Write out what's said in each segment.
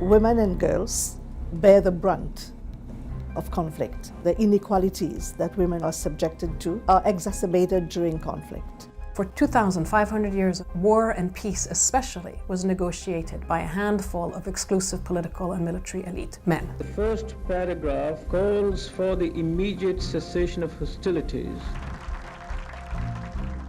Women and girls bear the brunt of conflict. The inequalities that women are subjected to are exacerbated during conflict. For 2,500 years, war and peace especially was negotiated by a handful of exclusive political and military elite men. The first paragraph calls for the immediate cessation of hostilities.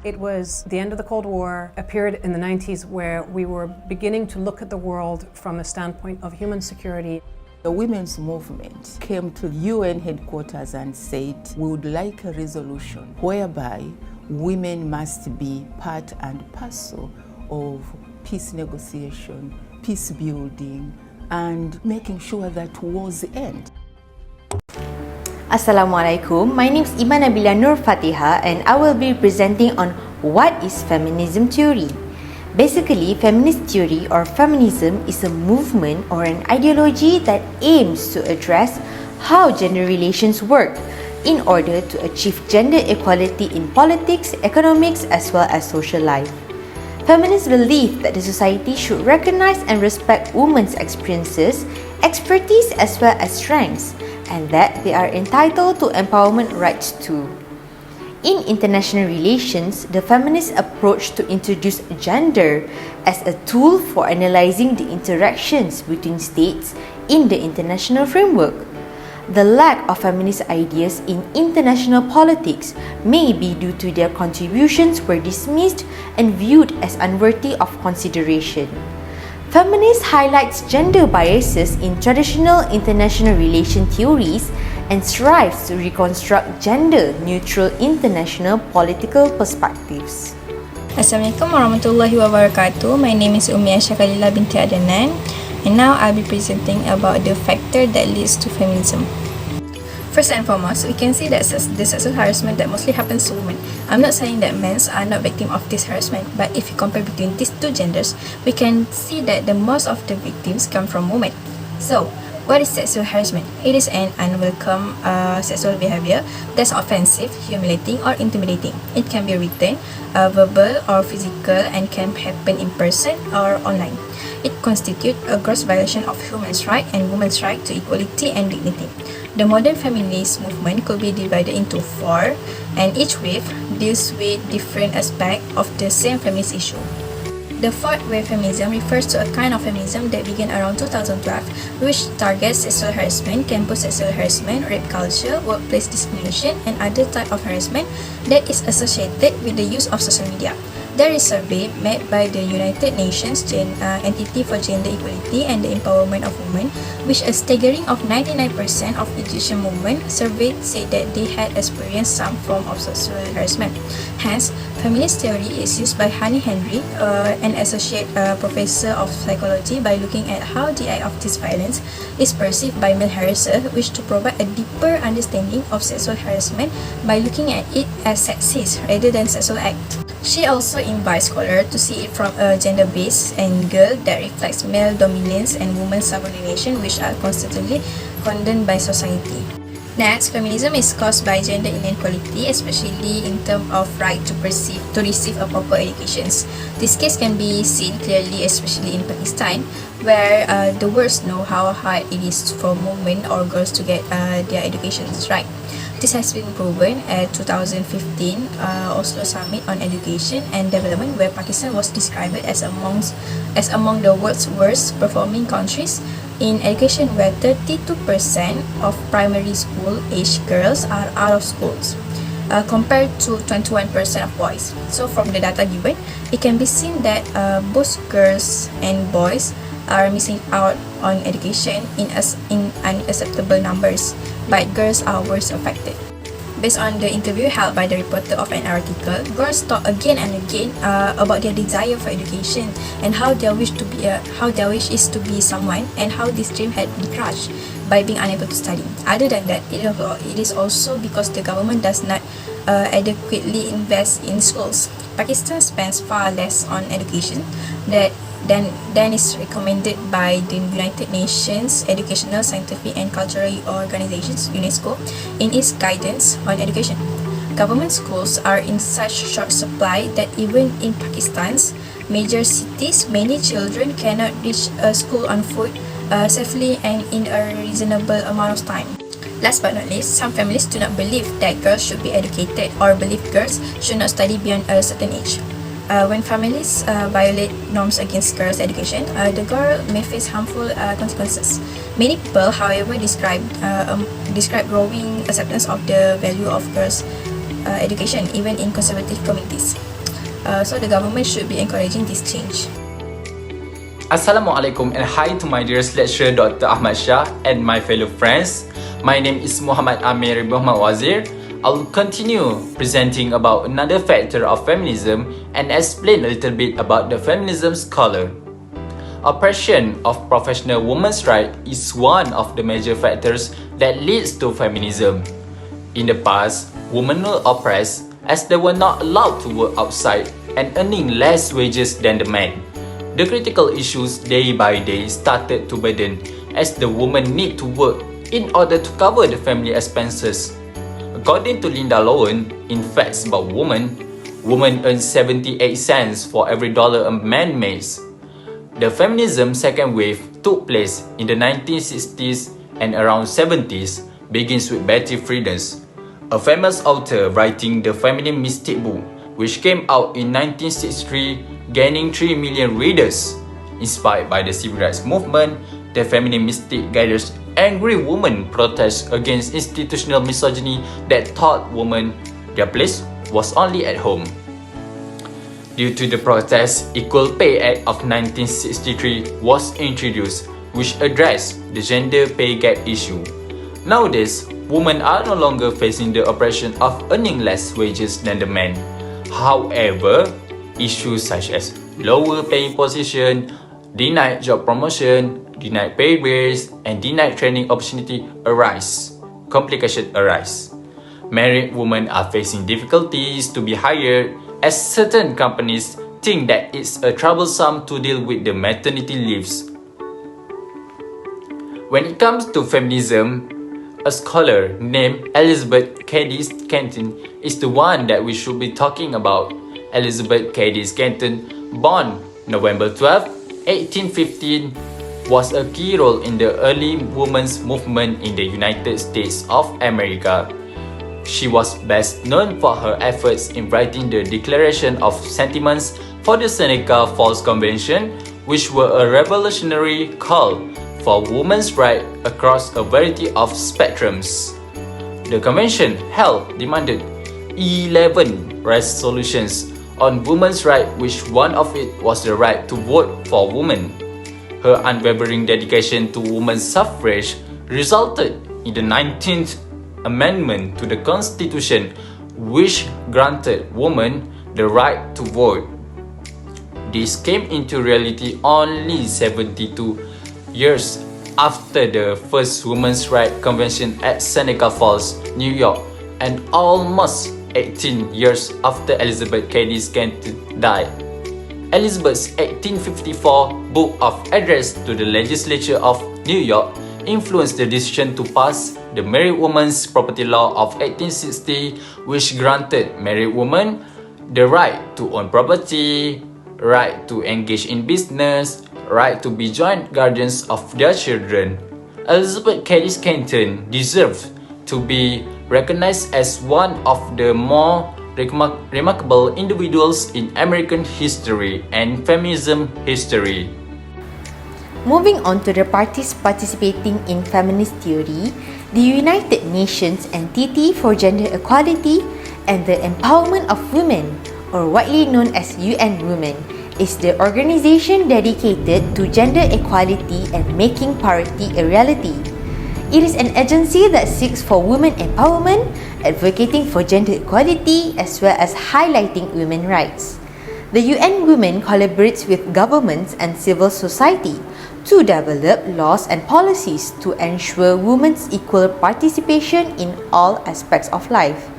It was the end of the Cold War, a period in the 90s where we were beginning to look at the world from a standpoint of human security. The women's movement came to UN headquarters and said, we would like a resolution whereby women must be part and parcel of peace negotiation, peace building, and making sure that wars end. Assalamualaikum, my name is Iman Nabila Nur Fatiha and I will be presenting on what is feminism theory. Basically, feminist theory or feminism is a movement or an ideology that aims to address how gender relations work in order to achieve gender equality in politics, economics, as well as social life. Feminists believe that the society should recognize and respect women's experiences, expertise, as well as strengths, and that they are entitled to empowerment rights too. In international relations, the feminist approach to introduce gender as a tool for analyzing the interactions between states in the international framework. The lack of feminist ideas in international politics may be due to their contributions were dismissed and viewed as unworthy of consideration. Feminist highlights gender biases in traditional international relation theories and strives to reconstruct gender-neutral international political perspectives. Assalamualaikum warahmatullahi wabarakatuh. My name is Umi Aisyah Khalila binti Adnan, and now I'll be presenting about the factor that leads to feminism. First and foremost, we can see that the sexual harassment that mostly happens to women. I'm not saying that men are not victims of this harassment, but if you compare between these two genders, we can see that the most of the victims come from women. So, what is sexual harassment? It is an unwelcome sexual behavior that's offensive, humiliating, or intimidating. It can be written, verbal, or physical, and can happen in person or online. It constitutes a gross violation of human rights and women's right to equality and dignity. The modern feminist movement could be divided into four, and each wave deals with different aspects of the same feminist issue. The fourth wave feminism refers to a kind of feminism that began around 2012, which targets sexual harassment, campus sexual harassment, rape culture, workplace discrimination, and other type of harassment that is associated with the use of social media. There is a survey made by the United Nations Entity for Gender Equality and the Empowerment of Women, which a staggering of 99% of Egyptian women surveyed said that they had experienced some form of sexual harassment. Hence, feminist theory is used by Honey Henry, an associate professor of psychology, by looking at how the act of this violence is perceived by male harasser, which to provide a deeper understanding of sexual harassment by looking at it as sexist rather than sexual act. She also invites scholars to see it from a gender-based angle that reflects male dominance and women's subordination, which are constantly condemned by society. Next, feminism is caused by gender inequality, especially in terms of right to receive a proper education. This case can be seen clearly, especially in Pakistan, where the world know how hard it is for women or girls to get their education right. This has been proven at 2015 Oslo Summit on Education and Development, where Pakistan was described as among the world's worst performing countries in education, where 32% of primary school age girls are out of schools, compared to 21% of boys. So from the data given, it can be seen that both girls and boys are missing out on education in unacceptable numbers, but girls are worse affected. Based on the interview held by the reporter of an article, girls talk again and again about their desire for education and how their wish is to be someone, and how this dream had been crushed by being unable to study. Other than that, it is also because the government does not adequately invest in schools. Pakistan spends far less on education than is recommended by the United Nations Educational, Scientific and Cultural Organizations (UNESCO) in its guidance on education. Government schools are in such short supply that even in Pakistan's major cities, many children cannot reach a school on foot safely and in a reasonable amount of time. Last but not least, some families do not believe that girls should be educated or believe girls should not study beyond a certain age. When families violate norms against girls' education, the girl may face harmful consequences. Many people, however, describe growing acceptance of the value of girls' education, even in conservative communities. So the government should be encouraging this change. Assalamualaikum and hi to my dearest lecturer Dr. Ahmad Shah and my fellow friends. My name is Muhammad Amir Muhammad Wazir. I'll continue presenting about another factor of feminism and explain a little bit about the feminism scholar. Oppression of professional women's rights is one of the major factors that leads to feminism. In the past, women were oppressed as they were not allowed to work outside and earning less wages than the men. The critical issues day by day started to burden as the women need to work in order to cover the family expenses. According to Linda Lowen, in Facts About Women earn 78 cents for every dollar a man makes. The feminism second wave took place in the 1960s and around 70s begins with Betty Friedan's, a famous author writing the Feminine Mystic book, which came out in 1963, gaining 3 million readers. Inspired by the civil rights movement, the Feminine Mystic gathers angry women protest against institutional misogyny that taught women their place was only at home. Due to the protest, Equal Pay Act of 1963 was introduced, which addressed the gender pay gap issue. Nowadays, women are no longer facing the oppression of earning less wages than the men. However, issues such as lower paying position, denied job promotion, denied pay raise, and denied training opportunity arise. Complications arise. Married women are facing difficulties to be hired as certain companies think that it's troublesome to deal with the maternity leaves. When it comes to feminism, a scholar named Elizabeth Cady Stanton is the one that we should be talking about. Elizabeth Cady Stanton, born November 12, 1815, was a key role in the early women's movement in the United States of America. She was best known for her efforts in writing the Declaration of Sentiments for the Seneca Falls Convention, which were a revolutionary call for women's rights across a variety of spectrums. The convention demanded 11 resolutions on women's rights, which one of it was the right to vote for women. Her unwavering dedication to women's suffrage resulted in the 19th Amendment to the Constitution, which granted women the right to vote. This came into reality only 72 years after the first Women's Rights Convention at Seneca Falls, New York, and almost 18 years after Elizabeth Cady Stanton died. Elizabeth's 1854 Book of Address to the Legislature of New York influenced the decision to pass the Married Women's Property Law of 1860, which granted married women the right to own property, right to engage in business, right to be joint guardians of their children. Elizabeth Cady Stanton deserved to be recognized as one of the more remarkable individuals in American history and feminism history. Moving on to the parties participating in feminist theory, the United Nations Entity for Gender Equality and the Empowerment of Women, or widely known as UN Women, is the organization dedicated to gender equality and making parity a reality. It is an agency that seeks for women empowerment, advocating for gender equality, as well as highlighting women's rights. The UN Women collaborates with governments and civil society to develop laws and policies to ensure women's equal participation in all aspects of life.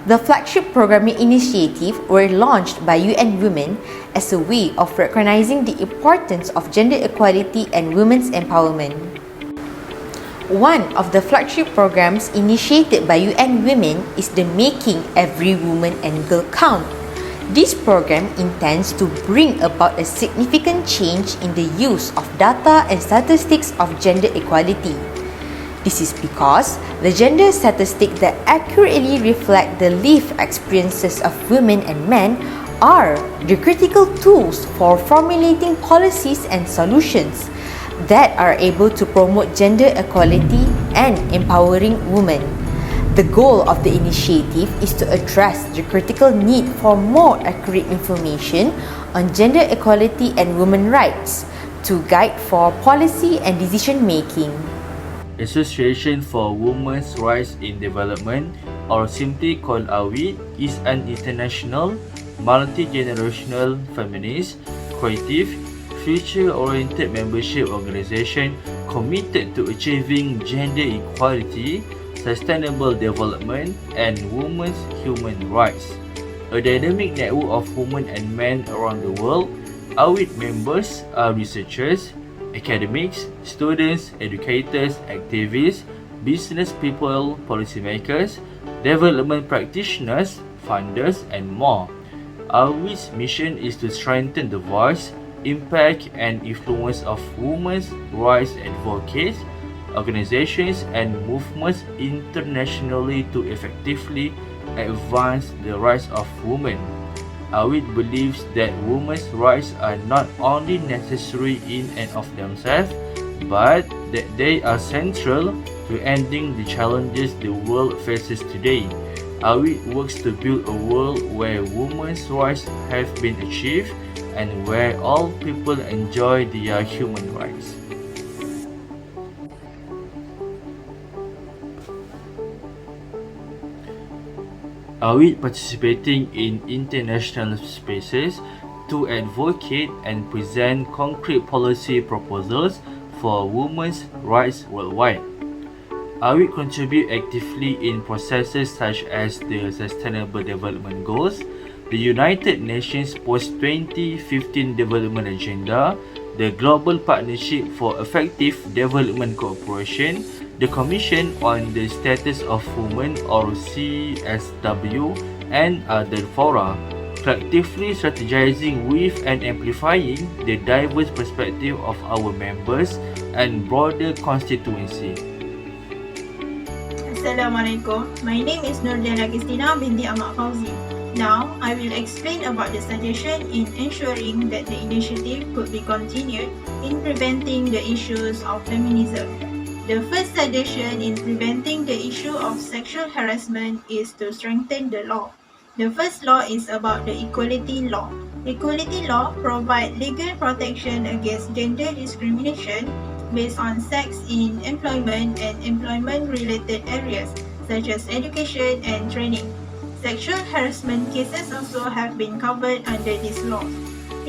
The flagship programming initiative were launched by UN Women as a way of recognizing the importance of gender equality and women's empowerment. One of the flagship programs initiated by UN Women is the Making Every Woman and Girl Count. This program intends to bring about a significant change in the use of data and statistics of gender equality. This is because the gender statistics that accurately reflect the lived experiences of women and men are the critical tools for formulating policies and solutions that are able to promote gender equality and empowering women. The goal of the initiative is to address the critical need for more accurate information on gender equality and women's rights to guide for policy and decision making. Association for Women's Rights in Development, or simply called AWID, is an international, multi-generational, feminist, creative, future-oriented membership organization committed to achieving gender equality, sustainable development, and women's human rights. A dynamic network of women and men around the world, AWID members are researchers, academics, students, educators, activists, business people, policymakers, development practitioners, funders, and more. AWID's mission is to strengthen the voice, impact, and influence of women's rights advocates, organizations, and movements internationally to effectively advance the rights of women. AWID believes that women's rights are not only necessary in and of themselves, but that they are central to ending the challenges the world faces today. AWID works to build a world where women's rights have been achieved and where all people enjoy their human rights. AWID participating in international spaces to advocate and present concrete policy proposals for women's rights worldwide. AWID contribute actively in processes such as the Sustainable Development Goals, the United Nations Post-2015 Development Agenda, the Global Partnership for Effective Development Cooperation, the Commission on the Status of Women, or CSW, and other fora, collectively strategizing with and amplifying the diverse perspective of our members and broader constituency. Assalamualaikum. My name is Nurjana Kristina binti Ahmad Fauzi. Now, I will explain about the suggestion in ensuring that the initiative could be continued in preventing the issues of feminism. The first suggestion in preventing the issue of sexual harassment is to strengthen the law. The first law is about the equality law. Equality law provides legal protection against gender discrimination based on sex in employment and employment-related areas such as education and training. Sexual harassment cases also have been covered under this law.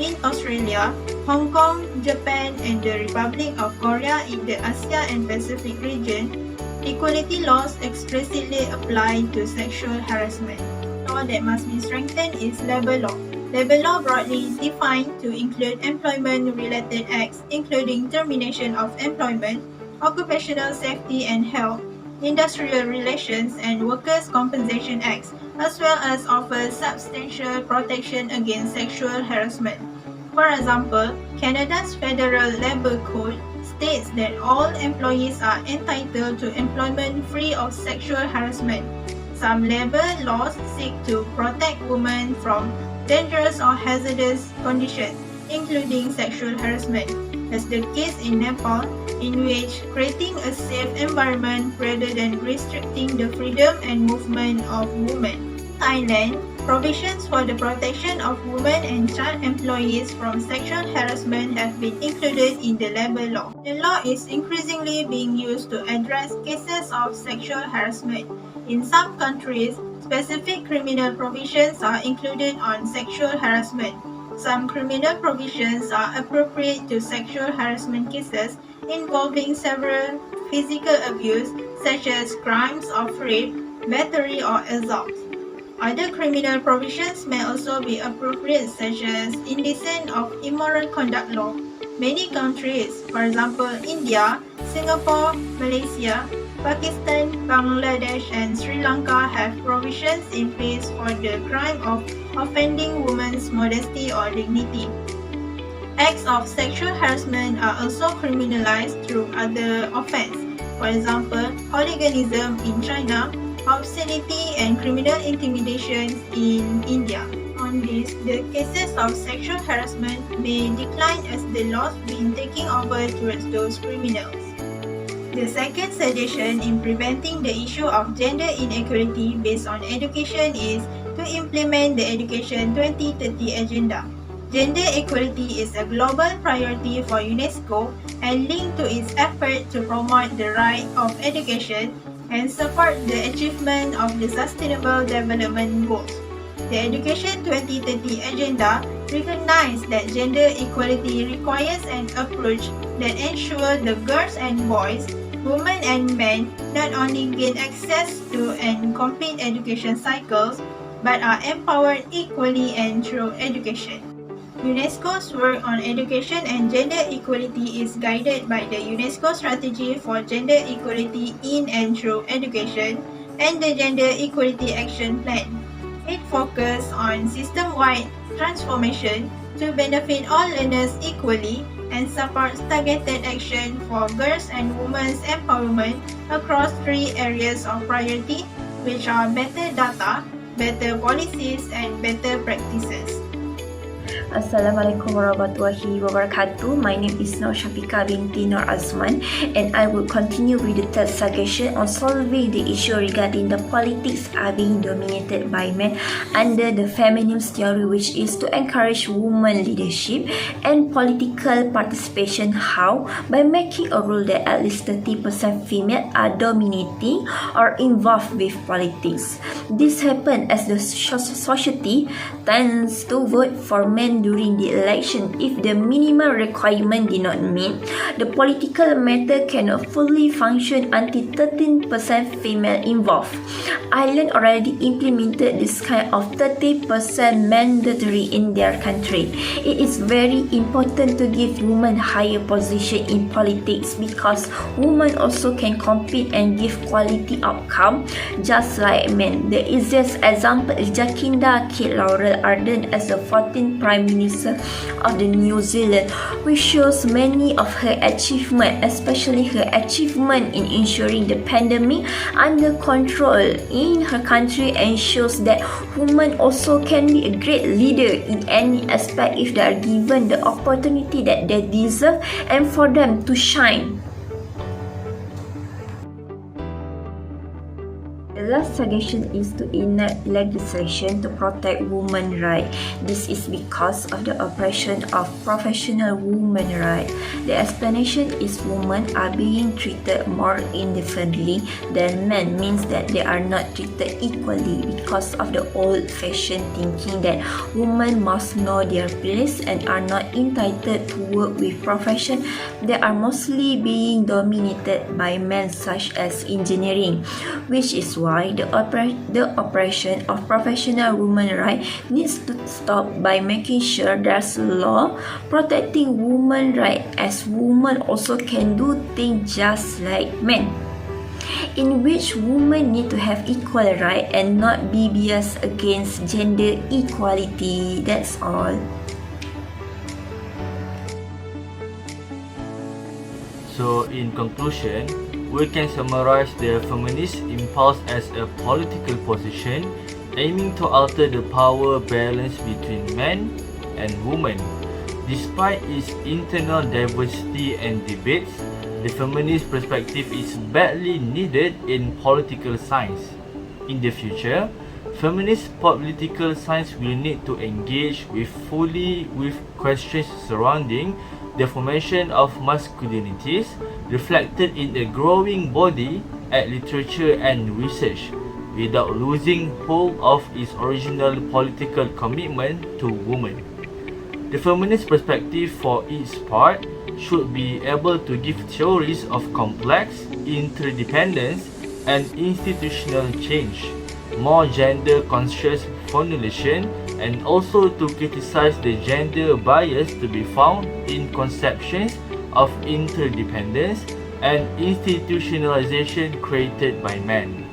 In Australia, Hong Kong, Japan, and the Republic of Korea in the Asia and Pacific region, equality laws explicitly apply to sexual harassment. The law that must be strengthened is labor law. Labor law broadly defined to include employment-related acts including termination of employment, occupational safety and health, industrial relations, and workers' compensation acts, as well as offers substantial protection against sexual harassment. For example, Canada's Federal Labour Code states that all employees are entitled to employment free of sexual harassment. Some labour laws seek to protect women from dangerous or hazardous conditions, including sexual harassment, as the case in Nepal, in which creating a safe environment rather than restricting the freedom and movement of women. Thailand, provisions for the protection of women and child employees from sexual harassment have been included in the labor law. The law is increasingly being used to address cases of sexual harassment. In some countries, specific criminal provisions are included on sexual harassment. Some criminal provisions are appropriate to sexual harassment cases involving several physical abuse, such as crimes of rape, battery, or assault. Other criminal provisions may also be appropriate, such as indecent or immoral conduct law. Many countries, for example India, Singapore, Malaysia, Pakistan, Bangladesh, and Sri Lanka have provisions provisions in place for the crime of offending women's modesty or dignity. Acts of sexual harassment are also criminalized through other offenses. For example, hooliganism in China, obscenity and criminal intimidation in India. On this, the cases of sexual harassment may decline as the laws been taking over towards those criminals. The second suggestion in preventing the issue of gender inequality based on education is to implement the Education 2030 Agenda. Gender equality is a global priority for UNESCO and linked to its effort to promote the right of education and support the achievement of the Sustainable Development Goals. The Education 2030 Agenda recognizes that gender equality requires an approach that ensures the girls and boys, women and men not only gain access to and complete education cycles, but are empowered equally and through education. UNESCO's work on education and gender equality is guided by the UNESCO Strategy for Gender Equality in and through Education and the Gender Equality Action Plan. It focuses on system-wide transformation to benefit all learners equally and supports targeted action for girls and women's empowerment across 3 areas of priority, which are better data, better policies, and better practices. Assalamualaikum warahmatullahi wabarakatuh. My name is Nur Syafiqah binti Nur Azman, and I will continue with the third suggestion on solving the issue regarding the politics are being dominated by men under the feminist theory, which is to encourage women leadership and political participation. How? By making a rule that at least 30% female are dominating or involved with politics. This happens as the society tends to vote for men during the election. If the minimum requirement did not meet, the political matter cannot fully function until 13% female involved. Ireland already implemented this kind of 30% mandatory in their country. It is very important to give women higher position in politics because women also can compete and give quality outcome just like men. The easiest example is Jacinda Laurel Ardern as the 14th Prime Minister of the New Zealand, which shows many of her achievements, especially her achievement in ensuring the pandemic under control in her country, and shows that women also can be a great leader in any aspect if they are given the opportunity that they deserve and for them to shine. The last suggestion is to enact legislation to protect women's rights. This is because of the oppression of professional women's rights. The explanation is women are being treated more indifferently than men, means that they are not treated equally because of the old-fashioned thinking that women must know their place and are not entitled to work with professions that are mostly being dominated by men, such as engineering, which is why the oppression of professional women's rights needs to stop by making sure there's a law protecting women's rights, as women also can do things just like men, in which women need to have equal rights and not be biased against gender equality. That's all. So in conclusion, we can summarize the feminist impulse as a political position aiming to alter the power balance between men and women. Despite its internal diversity and debates, the feminist perspective is badly needed in political science. In the future, feminist political science will need to engage fully with questions surrounding the formation of masculinities reflected in the growing body at literature and research, without losing hold of its original political commitment to women. The feminist perspective, for its part, should be able to give theories of complex interdependence and institutional change, more gender-conscious formulation, and also to criticize the gender bias to be found in conceptions of interdependence and institutionalization created by men.